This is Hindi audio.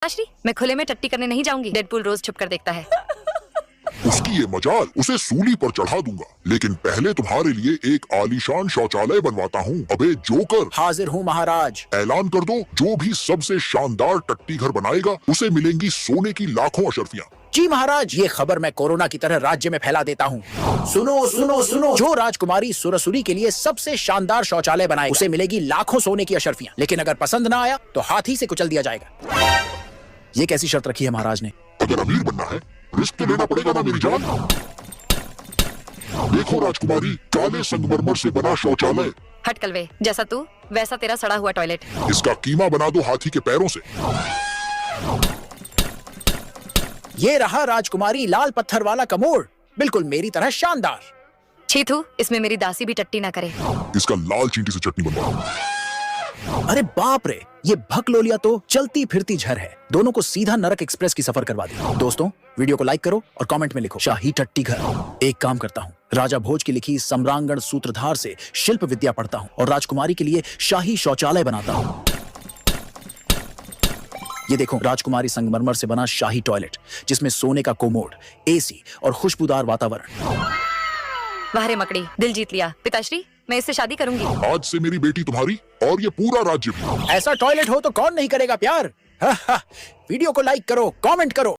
आश्री, मैं खुले में टट्टी करने नहीं जाऊंगी। डेडपूल रोज छुप कर देखता है। उसकी ये मजाल, उसे सूली पर चढ़ा दूंगा। लेकिन पहले तुम्हारे लिए एक आलीशान शौचालय बनवाता हूँ। अबे जोकर। हाजिर हूँ महाराज। ऐलान कर दो, जो भी सबसे शानदार टट्टी घर बनाएगा उसे मिलेंगी सोने की लाखों अशर्फियाँ। जी महाराज, ये खबर मैं कोरोना की तरह राज्य में फैला देता हूँ। सुनो सुनो सुनो, जो राजकुमारी सुरसुरी के लिए सबसे शानदार शौचालय बनाएगा उसे मिलेगी लाखों सोने की अशर्फियाँ। लेकिन अगर पसंद ना आया तो हाथी से कुचल दिया जाएगा। ये कैसी शर्त रखी है महाराज ने? अगर अमीर बनना है, रिस्क तो लेना पड़ेगा ना मेरी जान। देखो राजकुमारी, काले संगमरमर से बना शौचालय। हट कलवे, जैसा तू वैसा तेरा सड़ा हुआ टॉयलेट। इसका कीमा बना दो हाथी के पैरों से। ये रहा राजकुमारी लाल पत्थर वाला कमोड, बिल्कुल मेरी तरह शानदार। छी थू, इसमें मेरी दासी भी टट्टी ना करे। इसका लाल चींटी से चटनी बनवाओ। अरे बाप रे, ये भकलोलिया तो चलती फिरती झर है। दोनों को सीधा नरक एक्सप्रेस की सफर करवा दी। दोस्तों, वीडियो को लाइक करो और कमेंट में लिखो शाही टट्टी घर। एक काम करता हूँ, राजा भोज की लिखी सम्रांगण सूत्रधार से शिल्प विद्या पढ़ता हूँ और राजकुमारी के लिए शाही शौचालय बनाता हूँ। ये देखो, राजकुमारी संगमरमर से बना शाही टॉयलेट, जिसमें सोने का कोमोड, एसी और खुशबूदार वातावरण। वाह रे मकड़ी, दिल जीत लिया। पिताश्री, मैं इससे शादी करूंगी। आज से मेरी बेटी तुम्हारी और ये पूरा राज्य भी। ऐसा टॉयलेट हो तो कौन नहीं करेगा प्यार। वीडियो को लाइक करो, कमेंट करो।